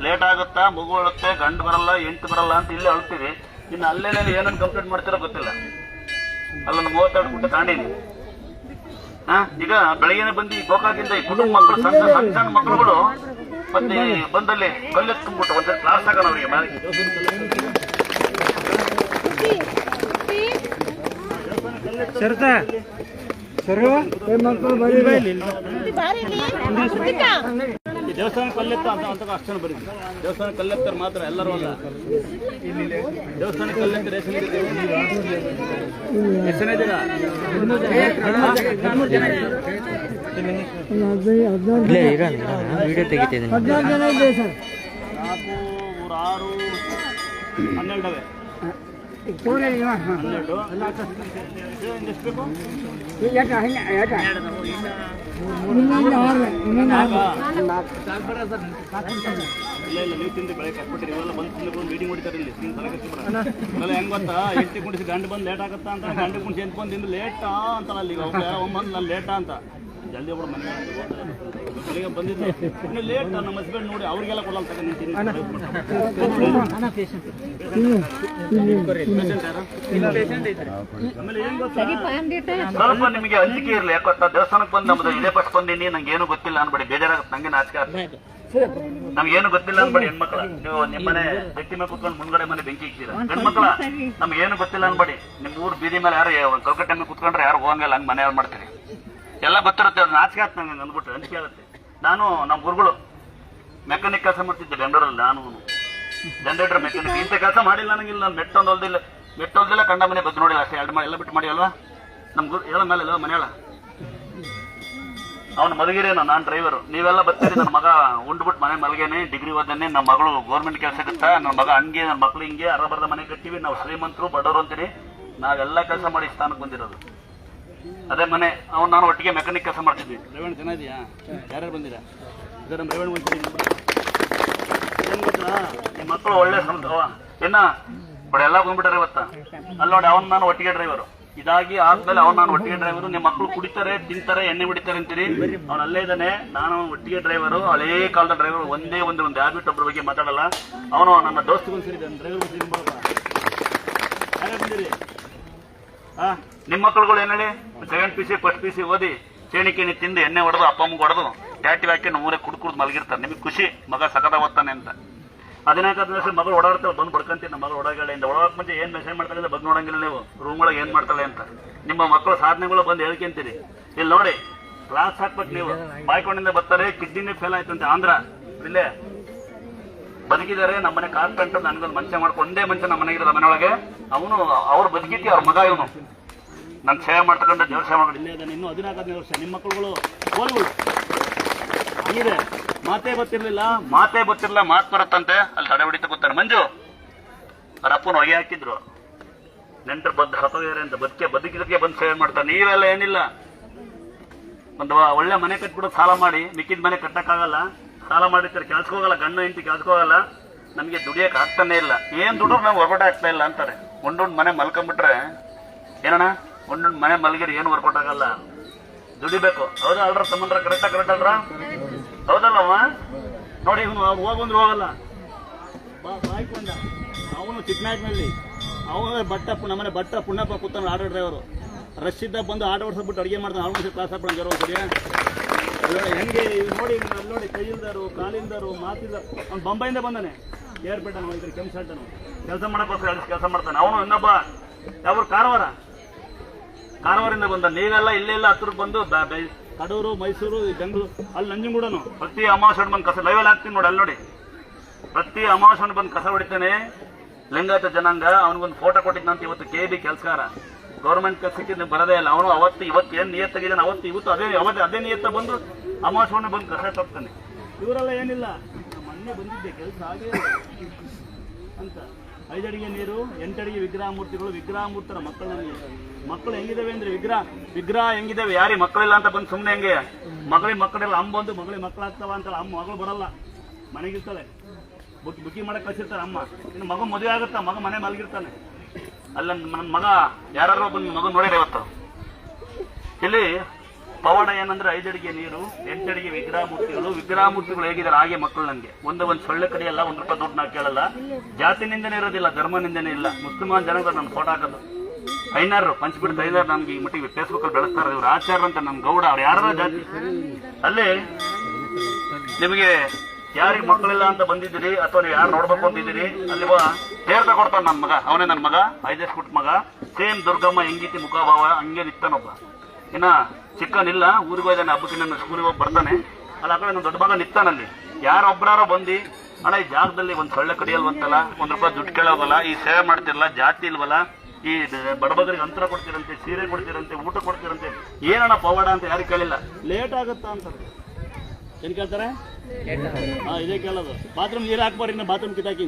Late ಆಗುತ್ತಾ, ಮಗು ಅಳುತ್ತೆ, ಗಂಡು ಬರಲ್ಲ, ಎಂಟು ಬರಲ್ಲ ಅಂತ ಇಲ್ಲಿ ಅಳ್ತೀವಿ. ಇನ್ನು ಅಲ್ಲೇನೇ ಏನನ್ನು ಕಂಪ್ಲೀಟ್ ಮಾಡ್ತಿರೋ ಗೊತ್ತಿಲ್ಲ. ಅಲ್ಲೊಂದು 32 ಗುಂಟೆ ತಾಂಡೀನಿ. ಈಗ ಬೆಳಗ್ಗೆನೆ ಬಂದು ಗೋಕಾಕಿಂದ ಈ ಕುಟುಂಬ ಮಕ್ಕಳು, ಸಣ್ಣ ಮಕ್ಕಳುಗಳು ಮತ್ತೆ ಬಂದಲ್ಲಿ ಕಲ್ಲೆತ್ಕೊಂಡ್ಬಿಟ್ಟು ಒಂದ್ಸರಿ ಕ್ಲಾಸ್ ಆಗೋಣ ಅವರಿಗೆ ಮೇಲೆ. ದೇವಸ್ಥಾನ ಕಲ್ಲೆತ್ತ ಅಂತ ಅಷ್ಟೇ ಬರೀ. ದೇವಸ್ಥಾನ ಕಲ್ಲೆತ್ತಾರೆ ಮಾತ್ರ, ಎಲ್ಲರೂ ಅಲ್ಲ. ದೇವಸ್ಥಾನ ಕಲ್ಲೆತ್ತ ಎಷ್ಟನೇದಿರಾ? ವಿಡಿಯೋ ತೆಗಿತಿದ್ದೀನಿ. 4, 6, 12 ನೀವು ತಿಂದು ಬೆಳಗ್ಗೆ ಹಾಕ್ಬಿಟ್ಟಿರಿ. ಇವೆಲ್ಲ ಬಂದು ಮೀಟಿಂಗ್ ಹೊಡಿತಾರೆ ಇಲ್ಲಿ. ಹೆಂಗ್ ಗೊತ್ತಾ, ಎಂಟಿ ಕುಡಿಸಿ ಗಂಡು ಬಂದು ಲೇಟ್ ಆಗುತ್ತಾ ಅಂತ, ಗಂಡು ಕುಡಿಸಿ ಎಂಟ್ಕೊಂಡು ತಿಂದು ಲೇಟಾ ಅಂತಲ್ಲ. ಅಲ್ಲಿ ಒಮ್ಮಂದು ನಾನು ಲೇಟಾ ಅಂತ ಜಲ್ದಿ ಬಿಡು ಮನೆ ಬೆಳಿಗ್ಗೆ ಬಂದಿದ್ದೆ. ಇನ್ನು ಲೇಟ್ ನಮ್ಮ ಹಸ್ಬೆಂಡ್ ನೋಡಿ ಅವ್ರಿಗೆಲ್ಲ ಕೊಡಲ್ಲ ತಗೊಂಡು ನಿಂತೀನಿ. ಆಮೇಲೆ ಏನ್ ಗೊತ್ತಾ, ಸ್ವಲ್ಪ ನಿಮಗೆ ಅಂಜಿಕೆ ಇರಲಿ. ಯಾಕೊತ್ತಾ, ದೇವಸ್ಥಾನಕ್ಕೆ ಬಂದು ನಮ್ದು ಇದೇ ಫಸ್ಟ್ ಬಂದೀನಿ, ನಂಗೆ ಏನು ಗೊತ್ತಿಲ್ಲ ಅನ್ಬೇಡಿ, ಬೇಜಾರಾಗುತ್ತೆ. ನಂಗೆ ನಾಚಿಕೆ ಆಗುತ್ತೆ. ನಮ್ಗೇನು ಗೊತ್ತಿಲ್ಲ ಅನ್ಬೇಡಿ. ಹೆಣ್ಮಕ್ಳ ನೀವು ನಿಮ್ಮನೆ ಬೆಟ್ಟಿ ಮೇಲೆ ಕುತ್ಕೊಂಡು ಮುಂದ್ಗಡೆ ಮನೆ ಬೆಂಕಿ ಇಕ್ತೀರ. ಗಂಡ್ಮಕ್ಳ ನಮ್ಗೇನು ಗೊತ್ತಿಲ್ಲ ಅನ್ಬೇಡಿ. ನಿಮ್ ಊರ್ ಬೀದಿ ಮೇಲೆ ಯಾರು ಕಲ್ಕಟ್ಟೆ ಮೇಲೆ ಕುತ್ಕೊಂಡ್ರೆ ಯಾರು ಹೋಗಂಗಿಲ್ಲ, ಹಂಗೆ ಮನೆ ಯಾರು ಮಾಡ್ತೀರಿ. ಎಲ್ಲ ಗೊತ್ತಿರುತ್ತೆ. ಅವ್ರು ನಾಚಿಕೆ ಆಗ್ತದೆ ನಂಗೆ ಅಂದ್ಬಿಟ್ಟು, ಅಂಜಿಕೆ ಆಗುತ್ತೆ. ನಾನು ನಮ್ಮ ಗುರುಗಳು ಮೆಕ್ಯಾನಿಕ್ ಕೆಲಸ ಮಾಡ್ತಿದ್ದೆ ಬೆಂಗಳೂರಲ್ಲಿ. ನಾನು ಜನರೇಟರ್ ಮೆಕ್ಯಾನಿಕ್. ಇಂಥ ಕೆಲಸ ಮಾಡಿಲ್ಲ ನನಗಿಲ್ಲ. ನಾನು ಮೆಟ್ಟೊಂದಿಲ್ಲ ಕಂಡ ಮನೆ ಬದ್ದು ನೋಡಿಲ್ಲ ಅಷ್ಟೇ. ಎರಡು ಎಲ್ಲ ಬಿಟ್ಟು ಮಾಡಿ ಅಲ್ವಾ ನಮ್ ಗುರು ಹೇಳ ಮೇಲೆ ಅಲ್ವಾ ಮನೆಯಲ್ಲ. ಅವ್ನು ಮಲಗಿರೇನೋ, ನಾನು ಡ್ರೈವರು. ನೀವೆಲ್ಲ ಬರ್ತೀರಿ. ನನ್ನ ಮಗ ಉಂಡ್ಬಿಟ್ಟು ಮನೆ ಮಲಗೇನೆ, ಡಿಗ್ರಿ ಓದೇನೆ. ನಮ್ಮ ಮಗಳು ಗೌರ್ಮೆಂಟ್ ಕೆಲಸ ಇರುತ್ತಾ, ನನ್ನ ಮಗ ಹಂಗೆ, ನನ್ನ ಮಕ್ಳು ಹಿಂಗೆ ಅರ್ಧ ಮನೆ ಕಟ್ಟಿವಿ. ನಾವು ಶ್ರೀಮಂತರು ಬಡವರು ಅಂತೀರಿ. ನಾವೆಲ್ಲ ಕೆಲಸ ಮಾಡಿ ಸ್ಥಾನಕ್ಕೆ ಬಂದಿರೋದು. ಅದೇ ಮನೆ ಅವ್ನು ನಾನು ಒಟ್ಟಿಗೆ ಮೆಕ್ಯಾನಿಕ್ ಕೆಲಸ ಮಾಡ್ತಿದ್ವಿ. ರೇವಣ್ ಚೆನ್ನಾಗಿದೆಯಾ? ಯಾರ್ಯಾರು ಬಂದಿರಾ? ಇದು ನಮ್ಮ ರೇವಣ್ ಬಂದಿದ್ದೀನಿ. ಏನ್ ಗೊತ್ತಾ, ನಿಮ್ಮ ಮಕ್ಕಳು ಒಳ್ಳೆ ಏನ ಬಡ ಎಲ್ಲ ಬಂದ್ಬಿಟ್ಟಾರೆ ಇವತ್ತ. ಅಲ್ಲಿ ನೋಡಿ, ಅವ್ನು ನಾನು ಒಟ್ಟಿಗೆ ಡ್ರೈವರು. ಇದಾಗಿ ಆದ್ಮೇಲೆ ಅವ್ನು ನಾನು ಒಟ್ಟಿಗೆ ಡ್ರೈವರು. ನಿಮ್ಮ ಮಕ್ಕಳು ಕುಡಿತಾರೆ, ತಿಂತಾರೆ, ಎಣ್ಣೆ ಬಿಡಿತಾರೆ ಅಂತೀರಿ. ಅವ್ನು ಅಲ್ಲೇ ಇದ್ದಾನೆ. ನಾನು ಒಟ್ಟಿಗೆ ಡ್ರೈವರು, ಹಳೇ ಕಾಲದ ಡ್ರೈವರು. ಒಂದೇ ಒಂದು ಹ್ಯಾಬಿಟ್ ಒಬ್ಬರ ಬಗ್ಗೆ ಮಾತಾಡಲ್ಲ. ಅವನು ನನ್ನ ದೋಸ್ತಿಗೊಂದು ಸೇರಿದ್ದಾನೆ ಡ್ರೈವರ್ ಯಾರೇ ಬಂದಿರಿ? ನಿಮ್ಮ ಮಕ್ಕಳುಗಳು ಏನ್ ಹೇಳಿ, 7th PC ಫಸ್ಟ್ PC ಓದಿ ಚೇಣಿಕೆಣಿ ತಿಂದು ಎಣ್ಣೆ ಹೊಡೆದು ಅಪ್ಪ ಅಮ್ಮಗೆ ಹೊಡೆದು ಟ್ಯಾಟಿ ಹಾಕಿ ನಮ್ಮೂರೇ ಕುಡ್ಕುಡ್ದು ಮಲಗಿರ್ತಾರೆ. ನಿಮಗೆ ಖುಷಿ ಮಗ ಸಕತ ಓದ್ತಾನೆ ಅಂತ. 14 ವರ್ಷ ಮಗಳು ಓಡಾಡ್ತಾವೆ, ಬಂದು ಬಡ್ಕಂತೀನಿ. ನಮ್ಮ ಮಗಳು ಓಡಾಗಳಿಂದ ಒಳಗಕ್ಕೆ ಮುಂಚೆ ಏನ್ ಮೆಸೇಜ್ ಮಾಡ್ತಾರೆ ಬಗ್ಗೆ ನೋಡಂಗಿಲ್ಲ ನೀವು. ರೂಮ್ ಒಳಗೆ ಏನ್ ಮಾಡ್ತಾಳೆ ಅಂತ ನಿಮ್ಮ ಮಕ್ಕಳು ಸಾಧನೆಗಳು ಬಂದು ಹೇಳ್ಕೊಂತೀರಿ. ಇಲ್ಲಿ ನೋಡಿ, ಕ್ಲಾಸ್ ಹಾಕ್ಬೇಕು ನೀವು. ಬಾಯ್ಕೊಂಡಿಂದ ಬರ್ತಾರೆ, ಕಿಡ್ನಿನೇ ಫೇಲ್ ಆಯ್ತು ಅಂತ. ಆಂಧ್ರ ಇಲ್ಲೇ ಬದುಕಿದ್ದಾರೆ. ನಮ್ಮನೆ ಕಾರ್ಪೆಂಟರ್ ನನಗೊಂದು ಮಂಚ ಮಾಡ್ಕೊಂಡು, ಒಂದೇ ಮಂಚ ನಮ್ಮ ಮನೆಗಿರೋದು ಮನೆಯೊಳಗೆ. ಅವನು ಅವ್ರು ಬದುಕಿತಿ, ಅವ್ರ ಮಗ ಇವನು. ನಂಗೆ ಸೇವೆ ಮಾಡ್ತಕ್ಕಂಥ ದೇವ್ರ ಸೇವೆ ಮಾಡಿ ಇಲ್ಲೇ ಇದ್ದಾನೆ. ಇನ್ನೂ 14ನೇ ವರ್ಷ. ನಿಮ್ಮ ಮಕ್ಕಳುಗಳು ಹೋಲ್ಗಳು ಹಂಗಿದೆ. ಮಾತೇ ಗೊತ್ತಿರ್ಲಿಲ್ಲ, ಮಾತು ಬರುತ್ತಂತೆ. ಅಲ್ಲಿ ತಡೆ ಹೊಡಿತ ಗೊತ್ತಾನೆ. ಮಂಜು ಅವ್ರ ಅಪ್ಪನ ಹೊಗೆ ಹಾಕಿದ್ರು. ನೆಂಟರು ಬದ್ದು ಹತ್ತೋಗ್ಯಾರೆ ಅಂತ ಬದುಕಿದಕ್ಕೆ ಬಂದು ಸೇವೆ ಮಾಡ್ತಾರೆ. ನೀವೆಲ್ಲ ಏನಿಲ್ಲ, ಒಂದು ಒಳ್ಳೆ ಮನೆ ಕಟ್ಬಿಡೋದು ಸಾಲ ಮಾಡಿ. ಮಿಕ್ಕಿದ ಮನೆ ಕಟ್ಟಕ್ಕಾಗಲ್ಲ, ಸಾಲ ಮಾಡಿರ್ತಾರೆ. ಕೆಲ್ಸಕ್ಕೆ ಹೋಗಲ್ಲ, ಗಂಡು ಹೆಂಡತಿ ಕೆಲ್ಸಕ್ಕೆ ಹೋಗಲ್ಲ. ನಮಗೆ ದುಡಿಯಕ್ಕೆ ಆಗ್ತಾನೆ ಇಲ್ಲ. ಏನ್ ದುಡ್ಡು ನಾವು ಹೊರಗಡೆ ಆಗ್ತಾ ಇಲ್ಲ ಅಂತಾರೆ. ಒಂದೊಂದು ಮನೆ ಮಲ್ಕೊಂಡ್ಬಿಟ್ರೆ ಏನಣ್ಣ, ಒಂದೊಂದು ಮನೆ ಮಲಗಿರಿ ಏನು ವರ್ಕೌಟ್ ಆಗಲ್ಲ. ದುಡಿಬೇಕು. ಹೌದಾ ಅಲ್ರ ತಮ್ಮಂದ್ರ? ಕರೆಕ್ಟ್ ಅಲ್ರ? ಹೌದಲ್ಲವ? ನೋಡಿ, ಇವನು ಅವ್ರು ಹೋಗಂದ್ರೆ ಹೋಗಲ್ಲ. ಬಾಯ್ಕೊಂಡ ಅವನು ಚಿಕ್ಕನಾಯ್ನಲ್ಲಿ ಅವನು ನಮ್ಮನೆ ಪುಣ್ಣಪ್ಪ ಕೂತಾನೆ ಆಟೋ ಡ್ರೈವರು. ರಶ್ ಇದ್ದಾಗ ಬಂದು ಆಟೋ ಓಡಿಸ್ಬಿಟ್ಟು ಅಡುಗೆ ಮಾಡ್ತಾನೆ. ಅವನು ಕ್ಲಾಸ್ ಹಾಕ್ಬಿಡ ಜರ ಸರಿಯಾ ಹೆಂಗೆ ನೋಡಿ. ಅಲ್ಲಿ ನೋಡಿ, ಕೈಯಿಲ್ದಾರು, ಕಾಲಿಲ್ದಾರು, ಮಾತಿಲ್ದಾರು. ಅವ್ನು ಬಂಬೈಯಿಂದ ಬಂದಾನೆ. ಏರ್ಪೇಟ ಕೆಂಪು ಕೆಲಸ ಮಾಡೋಕ್ಕೋಸ್ಕರ ಕೆಲಸ ಮಾಡ್ತಾನೆ. ಅವನು ಇನ್ನೊಬ್ಬ ಯಾವ ಕಾರವಾರಿಂದ ಬಂದ. ನೀವೆಲ್ಲ ಇಲ್ಲೆಲ್ಲ ಹತ್ರಕ್ಕೆ ಬಂದು ಕಡೂರು, ಮೈಸೂರು, ಬೆಂಗಳೂರು, ಅಲ್ಲಿ ನಂಜನಗೂಡನು ಪ್ರತಿ ಅಮಾವಾಸ್ಯೆ ಬಂದು ಕಸ ಲೈವಲ್ಲಿ ಹಾಕ್ತೀನಿ ನೋಡಿ. ಅಲ್ಲಿ ನೋಡಿ, ಪ್ರತಿ ಅಮಾವಾಸ್ಯೆ ಬಂದು ಕಸ ಹೊಡಿತಾನೆ. ಲಿಂಗಾಯತ ಜನಾಂಗ. ಅವನಿಗೊಂದು ಫೋಟೋ ಕೊಟ್ಟಿದ್ದಂತ. ಇವತ್ತು KB ಕೆಲಸಗಾರ, ಗೌರ್ಮೆಂಟ್ ಕೆಲಸಕ್ಕೆ ಬರೋದೇ ಇಲ್ಲ. ಅವನು ಇವತ್ತು ಏನು ನಿಯತ್ತಾಗಿದ್ದಾನೆ, ಇವತ್ತು ಅದೇ ನಿಯತ್ತ ಬಂದು ಅಮಾವಾಸ್ಯೆ ಬಂದು ಕಸ ತರ್ತಾನೆ. ಇವರೆಲ್ಲ ಏನಿಲ್ಲ, ಮೊನ್ನೆ ಬಂದಿದ್ದೆ ಕೆಲಸ ಆಗೇ ಅಂತ. 5 ಅಡಿಗೆ ನೀರು, 8 ಅಡಿಗೆ ವಿಗ್ರಹ ಮೂರ್ತಿಗಳು. ವಿಗ್ರಹ ಮೂರ್ತರ ಮಕ್ಕಳು ಹೆಂಗಿದಾವೆ ಅಂದ್ರೆ, ವಿಗ್ರಹ ಹೆಂಗಿದಾವೆ. ಯಾರಿಗೆ ಮಕ್ಕಳಿಲ್ಲ ಅಂತ ಬಂದು ಸುಮ್ಮನೆ ಹೆಂಗೆ ಮಕ್ಕಳೆಲ್ಲ ಅಮ್ಮ ಬಂದು ಮಕ್ಕಳಾಗ್ತಾವ ಅಂತಲ್ಲ. ಅಮ್ಮ ಮಗಳು ಬರಲ್ಲ, ಮನೆಗಿರ್ತಾಳೆ. ಬುಕ್ಕಿ ಮಾಡಕ್ಕೆ ಕಳಿಸಿರ್ತಾರೆ ಅಮ್ಮ. ಇನ್ನು ಮಗ ಮದುವೆ ಆಗುತ್ತಾ, ಮಗ ಮನೆ ಮಲಗಿರ್ತಾನೆ. ಅಲ್ಲ ನನ್ನ ಮಗ ಯಾರು ಒಬ್ಬನ ಮಗ ನೋಡಿದ್ರೆ ಇವತ್ತು ಇಲ್ಲಿ ಪವಾಡ ಏನಂದ್ರೆ 5 ಅಡಿಗೆ ನೀರು 8 ಅಡಿಗೆ ವಿಗ್ರಹ ಮೂರ್ತಿಗಳು ಹೇಗಿದ್ದಾರೆ ಹಾಗೆ ಮಕ್ಕಳು ನನಗೆ ಒಂದು ಸೊಳ್ಳೆ ಕಡಿಯಲ್ಲ, ₹1 ದುಡ್ಡು ನಾ ಕೇಳಲ್ಲ. ಜಾತಿನಿಂದನೇ ಇರೋದಿಲ್ಲ, ಧರ್ಮನಿಂದನೇ ಇಲ್ಲ. ಮುಸ್ಲಿಮಾನ್ ಜನಗಳು ನನ್ನ ಫೋಟೋ ಹಾಕೋದು ಐನಾರು ಪಂಚಬಿಡ್ತ ಐನಾರು ನನ್ಗೆ ಈ ಮಟ್ಟಿಗೆ ಫೇಸ್ಬುಕ್ ಅಲ್ಲಿ ಬೆಳೆಸ್ತಾರೆ. ಇವ್ರು ಆಚಾರ ಅಂತ ನನ್ನ ಗೌಡ, ಅವ್ರು ಯಾರ ಜಾತಿ. ಅಲ್ಲೇ ನಿಮಗೆ ಯಾರಿಗೆ ಮಕ್ಕಳಿಲ್ಲ ಅಂತ ಬಂದಿದ್ದೀರಿ ಅಥವಾ ನೀವು ಯಾರು ನೋಡ್ಬೇಕು ಅಂತಿದ್ದೀರಿ, ಅಲ್ಲಿ ತೀರ್ಥ ಕೊಡ್ತಾನೆ ನನ್ನ ಮಗ. ಅವನೇ ನನ್ನ ಮಗ, 5 ಫುಟ್ ಮಗ. ಸೇಮ್ ದುರ್ಗಮ್ಮ ಹೆಂಗಿತಿ ಮುಖಭಾವ ಹಂಗೆ ನಿತ್ತಾನೊಬ್ಬ. ಇನ್ನ ಚಿಕ್ಕನಿಲ್ಲ, ಊರಿಗೆ ಹೋಯ್ದಾನೆ ಹಬ್ಬಕ್ಕೆ, ನನ್ನ ಸ್ಕೂಲಿಗೆ ಹೋಗಿ ಬರ್ತಾನೆ. ಅಲ್ಲಿ ಆ ಕಡೆ ನನ್ನ ದೊಡ್ಡ ಮಗ ನಿತ್ತಾನಲ್ಲಿ. ಯಾರೊಬ್ಬರಾರೋ ಬಂದು ಅಣ್ಣ ಈ ಜಾಗದಲ್ಲಿ ಒಂದು ಸೊಳ್ಳೆ ಕಡಿಯಲ್ವಂತಲ್ಲ, ₹1 ದುಡ್ಡು ಕೇಳೋವಲ್ಲ, ಈ ಸೇವೆ ಮಾಡ್ತಿರಲ್ಲ, ಜಾತಿ ಇಲ್ವಲ್ಲ, ಈ ಬಡಬಗರಿಗೆ ಅಂತರ ಕೊಡ್ತಿರಂತೆ, ಸೀರೆ ಕೊಡ್ತಿರಂತೆ, ಊಟ ಕೊಡ್ತಿರಂತೆ, ಏನಣ್ಣ ಪವಾಡ ಅಂತ ಯಾರು ಕೇಳಿಲ್ಲ. ಲೇಟ್ ಆಗುತ್ತಾ ಅಂತಾರೆ. ಏನ್ ಕೇಳ್ತಾರೆ? ಇದೇ ಕೇಳೋದು. ಬಾತ್ರೂಮ್ ನೀರು ಹಾಕ್ಬಾರ, ಇನ್ನು ಬಾತ್ರೂಮ್ ಕಿತ್ತಾಕಿ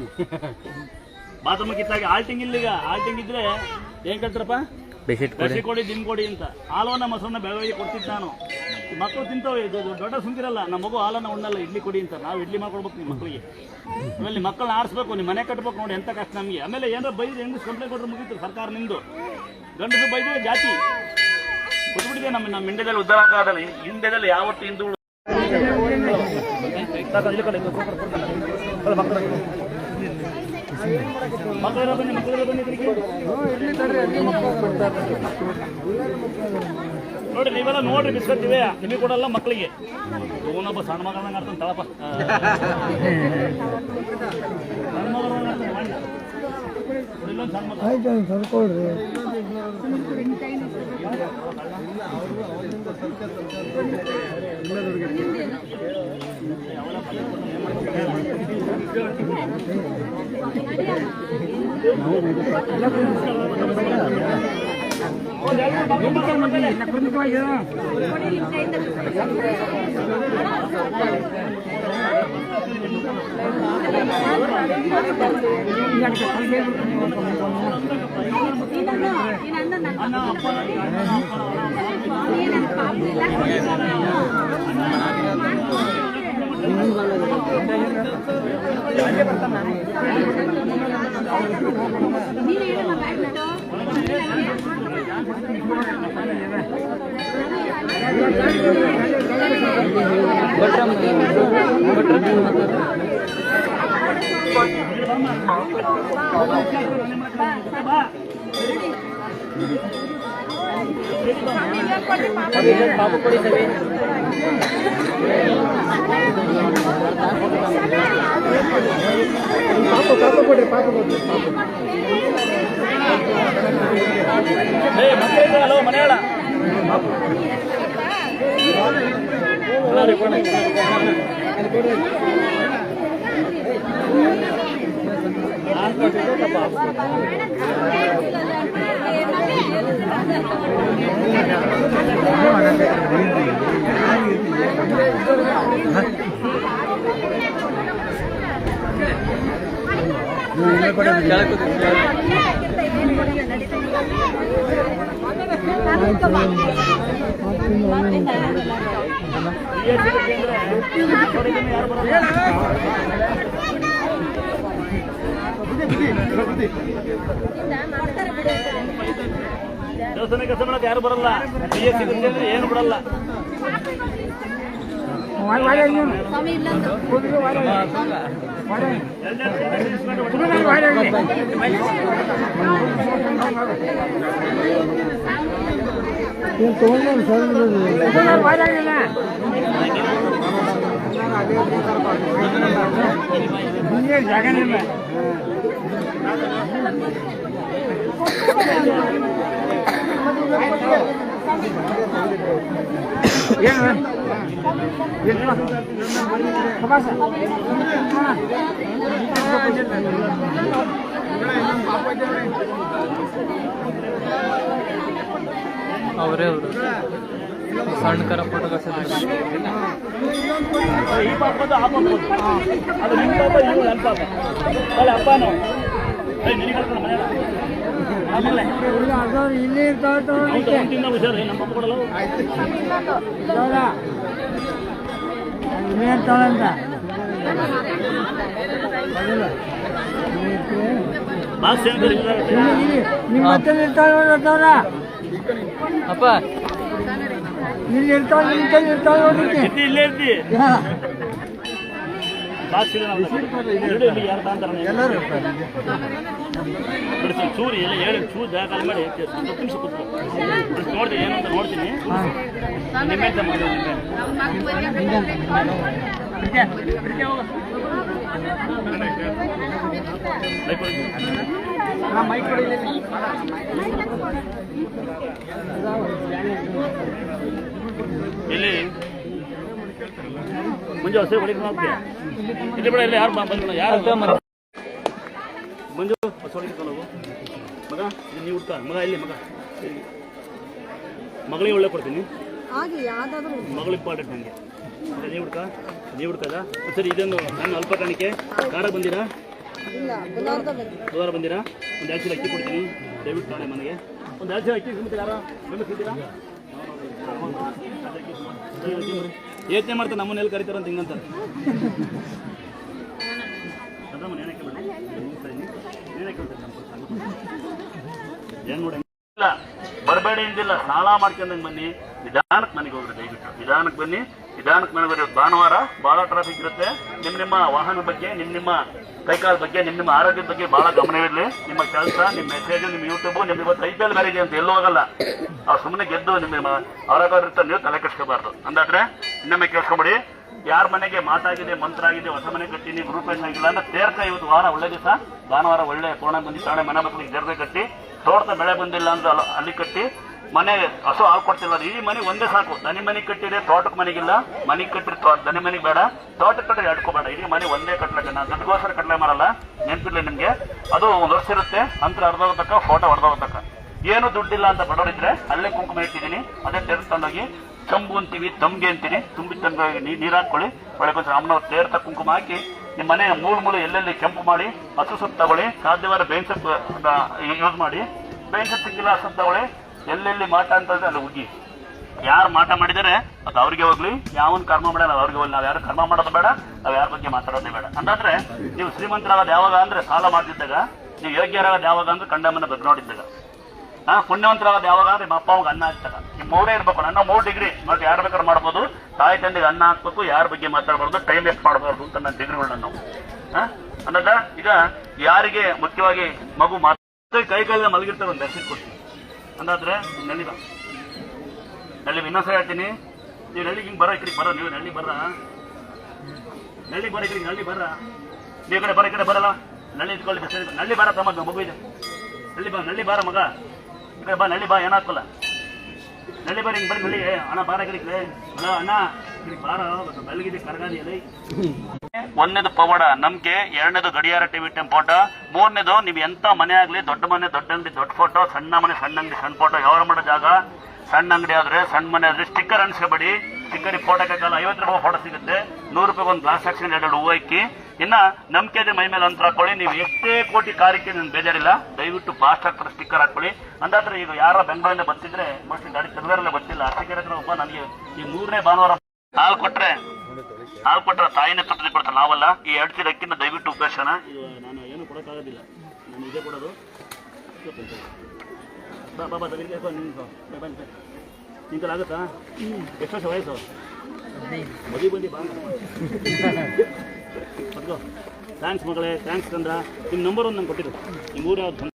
ಬಾತ್ರೂಮ್ ಕಿತ್ತಾಕಿ ಆಲ್ಟಿಂಗ್ ಇಲ್ಲಿಗ. ಆಲ್ಟಿಂಗ್ ಇದ್ರೆ ಏನ್ ಕೇಳ್ತಾರಪ್ಪ? ಬೆಸಿ ಕೊಡಿ, ದಿಮ್ ಕೊಡಿ ಅಂತ. ಹಾಲವನ್ನ ಮೊಸರನ್ನ ಬೆಳಗ್ಗೆ ಕೊಡ್ತಿದ್ದ ನಾನು. ಮಕ್ಕಳು ತಿಂತವೆ, ದೊಡ್ಡ ಸುಂಕಿರಲ್ಲ. ನಮ್ಮ ಮಗು ಹಾಲನ್ನ ಉಣ್ಣಲ್ಲ, ಇಡ್ಲಿ ಕೊಡಿ ಅಂತ. ನಾವು ಇಡ್ಲಿ ಮಾಡ್ಕೊಡ್ಬೇಕು ನಿಮ್ಮ ಮಕ್ಕಳಿಗೆ. ಆಮೇಲೆ ಮಕ್ಕಳನ್ನ ಆಡಿಸ್ಬೇಕು, ನಿಮ್ಮ ಮನೆ ಕಟ್ಬೇಕು. ನೋಡಿ ಎಂತ ಕಷ್ಟ ನಮಗೆ. ಆಮೇಲೆ ಏನಾರ ಬೈದು ಹೆಂಗಸ್ ಕಂಪ್ಲೇಂಟ್ ಕೊಟ್ಟರೆ ಮುಗಿತು ಸರ್ಕಾರ ನಿಂದು. ಗಂಡಸು ಬೈದು ಜಾತಿ ಕೊಟ್ಬಿಟ್ಟಿದೆ. ನಮ್ಮ ಇಂಡಿಯಾದಲ್ಲಿ ಉದ್ಧಾರ ಆಗೋದಲ್ಲಿ, ಇಂಡಿಯಾದಲ್ಲಿ ಯಾವತ್ತು ಹಿಂದೂ ನೋಡಿ. ನೀವೆಲ್ಲ ನೋಡ್ರಿ, ಬಿಸ್ಕಟ್ ಇವೆ ನಿಮಗೆ ಕೊಡಲ್ಲ ಮಕ್ಕಳಿಗೆ. ಇವನೊಬ್ಬ ಸಣ್ಣ ಮಗಳನ್ನ ಆಡ್ತಾನೆ ತಳಪ. ಸಣ್ಣ ಮಗಳನ್ನ ಇಲ್ಲೊಂದು ಸಣ್ಣ ಮಗ ಪಾಪ ಕೊಡಿ ಸವಿ. ಪಾಪ ಕೊಡ್ರಿ, ಪಾಪ ಕೊಡ್ರಿ. ಹಲೋ ಮನೆಯಾಳ ದೇವಸ್ಥಾನ ಕೆಲಸ ಮಾಡಕ್ಕೆ ಯಾರು ಬರಲ್ಲ. ಏನು ಬಿಡಲ್ಲ. ಜಾಗನಿಲ್ಲ. ಅವರೇ ಅವರು ಸಣ್ಣ ಕರ ಫೋಟೋ ಈ ಪಾಪದ ಆ ಪಾಪ ಅದು ನಿಮ್ಮ ಪಾಪ, ನೀವು ನನ್ನ ಪಾಪ. ಅಲ್ಲ ಅಪ್ಪನೋ ಆಮೇಲೆ ಇಲ್ಲಿ ಹುಷಾರು. ನಮ್ಮ ಪಾಪ ಕೊಡಲ್ಲ ಇನ್ನೇನು ತಗೊಂಡ ಬಾಕ್ಸ್ ಏನಾದ್ರು ಅಪ್ಪ ಇಲ್ಲೇ ಇರ್ತಿ ಬಾಕ್ಸ್ ಯಾರು ತಾಂತಾರೆ ಚೂರು ಎಲ್ಲ ಹೇಳಿ ಚೂರು ದಾಖಲೆ ಮಾಡಿ 10 ನಿಮಿಷ ಕೂತ್ಕೊ ನೋಡ್ತೀನಿ ಏನು ಅಂತ ನೋಡ್ತೀನಿ ನಿಮ್ಮೆ ಅಂತ ಮಾಡಿ ಇಲ್ಲಿ ಮುಂಜೆ ಹೊಸ ಹೊಡಿಕೆ ಹೋಗ್ತೀಯ ಇಲ್ಲಿ ಬಿಡ ಇಲ್ಲಿ ಯಾರು ಬಂದ್ರು ಯಾರು ಮಂಜು ಹೊಸ ಹೊಡಿಕೆ ಹೋಗು ಮಗ ನೀವು ಹುಡ್ಕ ಮಗ ಇಲ್ಲಿ ಮಗ ಮಗಳಿಗೆ ಒಳ್ಳೆ ಕೊಡ್ತೀನಿ ಮಗಳು ಇಂಪಾರ್ಟೆಂಟ್ ನನಗೆ ನೀವು ಹುಡ್ಕದ ಸರಿ ಇದನ್ನು ನಾನು ಅಲ್ಪ ಕಾಣಿಕೆ ಖಾರ ಬಂದಿರಾ ಬುಧವಾರ ಬಂದಿರಾ ಒಂದು 2 ಚೀಲ ಅಕ್ಕಿ ಕೊಡ್ತೀನಿ ದಯವಿಟ್ಟು ನಾಳೆ ಮನೆಗೆ ಒಂದು 2 ಚೀಲ ಅಕ್ಕಿ ಯಾರೋ ಬೆಂಬಲಿಸಿದ್ದೀರಾ ಯೋಚನೆ ಮಾಡ್ತಾರೆ ನಮ್ಮನ್ನೆಲ್ಲಿ ಕರೀತಾರಂತ ಹಿಂಗಂತಾರೆ ಏನ್ ನೋಡಿ ಬರಬೇಡಿ ಅಂದಿಲ್ಲ ಸಾಲ ಮಾಡ್ಕೊಂಡಂಗೆ ಬನ್ನಿ ನಿಧಾನಕ್ಕೆ ಮನೆಗೆ ಹೋಗ್ರಿ ದಯವಿಟ್ಟು ನಿಧಾನಕ್ಕೆ ಬನ್ನಿ ನಿಧಾನಕ್ಕೆ ಮನೆಗೆ ಬರೋದು ಭಾನುವಾರ ಭಾಳ ಟ್ರಾಫಿಕ್ ಇರುತ್ತೆ ನಿಮ್ಮ ವಾಹನ ಬಗ್ಗೆ ನಿಮ್ಮ ಕೈಕಾಲ ಬಗ್ಗೆ ನಿಮ್ಮ ಆರೋಗ್ಯದ ಬಗ್ಗೆ ಭಾಳ ಗಮನವಿರಲಿ ನಿಮ್ಮ ಕೆಲಸ ನಿಮ್ಮ ಮೆಸೇಜ್ ನಿಮ್ಮ ಯೂಟ್ಯೂಬ್ ನಿಮ್ಗೆ ಇವತ್ತು IPL ಬೇರೆ ಇದೆ ಅಂತ ಎಲ್ಲೂ ಹೋಗಲ್ಲ ಅವ್ರು ಸುಮ್ಮನೆ ಗೆದ್ದು ನಿಮ್ಮ ಆರೋಗ್ಯ ನೀವು ತಲೆ ಕೆಡ್ಸ್ಕೋಬಾರ್ದು ಅಂದಾದ್ರೆ ಇನ್ನೊಮ್ಮೆ ಕೇಳ್ಸ್ಕೊಬೇಡಿ ಯಾರ ಮನೆಗೆ ಮಾತಾಗಿದೆ ಮಂತ್ರ ಆಗಿದೆ ಹೊಸ ಮನೆ ಕಟ್ಟಿನಿ ಗ್ರೂಪೇಶ್ ಆಗಿಲ್ಲ ಅಂದ್ರೆ ತೇರ್ಕ ಇವತ್ತು ವಾರ ಒಳ್ಳೆ ದಿವಸ ಭಾನುವಾರ ಒಳ್ಳೆ ಕೋಣ ಬಂದು ತಾಳೆ ಮನೆ ಮಕ್ಕಳಿಗೆ ಜರ್ದೆ ಕಟ್ಟಿ ತೋಟದ ಬೆಳೆ ಬಂದಿಲ್ಲ ಅಂದ್ರೆ ಅಲ್ಲಿ ಕಟ್ಟಿ ಮನೆ ಹಸು ಹಾಲು ಕೊಡ್ತಿಲ್ಲ ಈ ಮನೆ ಒಂದೇ ಸಾಕು ದನಿ ಮನೆಗೆ ಕಟ್ಟಿದೆ ತೋಟಕ್ಕೆ ಮನೆಗಿಲ್ಲ ಮನೆಗೆ ಕಟ್ಟಿರಿ ದನಿ ಮನೆಗೆ ಬೇಡ ತೋಟಕ್ಕೆ ಕಟ್ಟರೆ ಅಡ್ಕೋಬೇಡ ಇಡೀ ಮನೆ ಒಂದೇ ಕಟ್ಲಕ್ಕೆ ನಾನು ದುಡ್ಡುಗೋಸ್ಕರ ಕಟ್ಲೆ ಮಾರಲ್ಲ ನೆನಪಿಲ್ಲ ನಿಮಗೆ ಅದು 1 ವರ್ಷ ಇರುತ್ತೆ ಅಂತರ ಅರ್ಧೋಗತಕ್ಕ ಫೋಟೋ ಹೊಡೆದೋಗತಕ್ಕ ಏನು ದುಡ್ಡಿಲ್ಲ ಅಂತ ಬಡವರಿದ್ರೆ ಅಲ್ಲೇ ಕುಂಕುಮ ಇಟ್ಟಿದ್ದೀನಿ ಅದೇ ತೆರೆದು ತಂದೋಗಿ ಚಂಬು ಅಂತೀವಿ ತಮ್ಗೆ ಅಂತೀನಿ ತುಂಬಿ ತಂದು ನೀರು ಹಾಕೊಳ್ಳಿ ಒಳಗೊಂದು ಅಮ್ಮನವ್ರು ತೇರ್ತ ಕುಂಕುಮ ಹಾಕಿ ನಿಮ್ಮ ಮನೆ ಮೂಲೆ ಎಲ್ಲೆಲ್ಲಿ ಕೆಂಪು ಮಾಡಿ ಹಸು ಸೊಪ್ಪು ತಗೊಳ್ಳಿ ಸಾಧ್ಯವಾದ ಬೇವಿನ ಸೊಪ್ಪು ಯೂಸ್ ಮಾಡಿ ಬೇವಿನ ಸೊಪ್ಪು ಸಿಕ್ಕಿಲ್ಲ ಹಸು ತಗೊಳ್ಳಿ ಎಲ್ಲೆಲ್ಲಿ ಮಾಟ ಅಂತಂದ್ರೆ ಅಲ್ಲಿ ಉಗಿ ಯಾರು ಮಾಟ ಮಾಡಿದರೆ ಅದು ಅವ್ರಿಗೆ ಹೋಗ್ಲಿ ಯಾವನ್ ಕರ್ಮ ಮಾಡಲ್ಲ ಅವ್ರಿಗೆ ಹೋಗ್ಲಿ ನಾವು ಯಾರು ಕರ್ಮ ಮಾಡೋದು ಬೇಡ ನಾವು ಯಾರ ಬಗ್ಗೆ ಮಾತಾಡೋದೇ ಬೇಡ ಅಂದಾದ್ರೆ ನೀವು ಶ್ರೀಮಂತರಾಗೋದು ಯಾವಾಗ ಅಂದ್ರೆ ಸಾಲ ಮಾಡ್ತಿದ್ದಾಗ ನೀವು ಯೋಗ್ಯರಾಗೋದು ಯಾವಾಗ ಅಂದ್ರೆ ಕಂಡಮ್ಮನ ಬಗ್ಗೆ ನೋಡಿದ್ದಾಗ ಪುಣ್ಯವಂತರಾಗೋದು ಯಾವಾಗ ಅಂದ್ರೆ ನಿಮ್ಮ ಅಪ್ಪ ಅವಾಗ ಅನ್ನ ಹಾಕ್ತಾಗ ನಿಮ್ಮ 3 ಇರ್ಬೇಕು ನನ್ನ 3 ಡಿಗ್ರಿ ಮತ್ತೆ ಯಾರು ಬೇಕಾದ್ರೆ ಮಾಡ್ಬೋದು ತಾಯಿ ತಂದೆಗೆ ಅನ್ನ ಹಾಕ್ಬೇಕು ಯಾರ ಬಗ್ಗೆ ಮಾತಾಡಬಾರ್ದು ಟೈಮ್ ವೇಸ್ಟ್ ಮಾಡಬಾರ್ದು ಅಂತ ನನ್ನ ಡಿಗ್ರಿಗಳನ್ನ ನಾವು ಅನ್ನದ ಈಗ ಯಾರಿಗೆ ಮುಖ್ಯವಾಗಿ ಮಗು ಮಾತು ಕೈಗಾಲ ಮಲಗಿರ್ತಾರೆ ಒಂದು ಮೆಸೇಜ್ ಕೊಡ್ತೀನಿ ಅಂದಾದ್ರೆ ನಳ್ಳಿ ಇನ್ನೊಂದ್ಸರಿ ಹೇಳ್ತೀನಿ ನೀವು ನಳ್ಳಿಗೆ ಹಿಂಗೆ ಬರೋ ಈ ಬರೋ ನೀವು ನಳ್ಳಿ ಬರ್ರ ನಳ್ಳಿ ಬರೋ ಈ ನಳ್ಳಿ ಬರ್ರ ನೀವು ಕಡೆ ಬರೋ ಈ ಕಡೆ ಬರಲ್ಲ ನಳ್ಳಿ ಇಟ್ಕೊಳ್ಳಿ ನಳ್ಳಿ ಬಾರ ತಮ್ಮ ಮಗು ಇದೆ ನಳ್ಳಿ ಬಾರ ಮಗ ಈ ಕಡೆ ಬಾ ನಳ್ಳಿ ಬಾ ಏನಾಗ್ತಲ್ಲ ನಳ್ಳಿ ಬಾರಿ ಹಿಂಗೆ ಬರೀ ನಳ್ಳಿ ಅಣ್ಣ ಬಾರ ಕಡಿಕ್ರೆ ಅಣ್ಣ ಬಾರ ಬೆಳಗಿದೆ ಕರಗಾದಿಯಲ್ಲಿ ಒಂದನೇದು ಪವಾಡ ನಂಬಿಕೆ, 2ನೇದು ಗಡಿಯಾರ ಟಿವಿ ಟೆಂಪೋಟ, 3ನೇದು ನೀವು ಎಂತ ಮನೆ ಆಗ್ಲಿ ದೊಡ್ಡ ಮನೆ ದೊಡ್ಡ ಅಂಗಡಿ ದೊಡ್ಡ ಫೋಟೋ, ಸಣ್ಣ ಮನೆ ಸಣ್ಣ ಅಂಗಡಿ ಸಣ್ಣ ಫೋಟೋ, ಯಾವ ಮಾಡೋ ಜಾಗ ಸಣ್ಣ ಅಂಗಡಿ ಆದ್ರೆ ಸಣ್ಣ ಮನೆ ಆದ್ರೆ ಸ್ಟಿಕ್ಕರ್ ಅನ್ಸ್ಕೊಬೇಡಿ. ಸ್ಟಿಕ್ಕರ್ ಫೋಟೋಕ್ಕೆ 50 ರೂಪಾಯಿ ಫೋಟೋ ಸಿಗುತ್ತೆ, 100 ರೂಪಾಯಿ ಒಂದು ಗ್ಲಾಸ್ ಹಾಕ್ಸಿ 2 ಹೂವು ಇಕ್ಕಿ. ಇನ್ನ ನಂಬಿಕೆ ಇದೆ ಮೈ ಮೇಲೆ ಅಂತರ ಹಾಕೊಳ್ಳಿ. ನೀವು ಎಷ್ಟೇ ಕೋಟಿ ಕಾರಿಕೆ ನನ್ಗೆ ಬೇಜಾರಿಲ್ಲ, ದಯವಿಟ್ಟು ಫಾಸ್ಟ್ ಆಗ್ತಾರೆ ಸ್ಟಿಕ್ಕರ್ ಹಾಕೊಳ್ಳಿ. ಅಂದಾದ್ರೆ ಈಗ ಯಾರ ಬೆಂಗಳೂರಿಂದ ಬರ್ತಿದ್ರೆ ಮೋಸ್ಟ್ಲಿ ಗಾಡಿ ತೆಗೆದಾರಲ್ಲ ಬರ್ತಿಲ್ಲ, ಅಷ್ಟಕ್ಕೆ ಒಬ್ಬ ನನಗೆ ಈ 3ನೇ ಭಾನುವಾರ ಹಾಲು ಕೊಟ್ರೆ ತಾಯಿನೇ ತೊಟ್ಟದಿ ಕೊಡ್ತಾರೆ, ನಾವಲ್ಲ. ಈ 2 ಚೀಲ ಅಕ್ಕಿನ ದಯವಿಟ್ಟು ಉಪಯೋಗಿಸೋಣ. ನಾನು ಏನು ಕೊಡೋಕ್ಕಾಗೋದಿಲ್ಲ, ನಾನು ಇದೇ ಕೊಡೋದು. ಬಾಬಾ ನಿಂಕಲ್ ಆಗುತ್ತಾ? ಎಷ್ಟು ವರ್ಷ ವಯಸ್ಸು? ಮದುವೆ ಬಂದು ಬಾ. ಥ್ಯಾಂಕ್ಸ್ ಮಗಳೇ, ಥ್ಯಾಂಕ್ಸ್ ಕಂದ್ರ. ನಿಮ್ಮ ನಂಬರ್ ಒಂದು ನಂಗೆ ಕೊಟ್ಟಿದ್ದು, ನಿಮ್ಮ ಊರು ಯಾವ್ದು?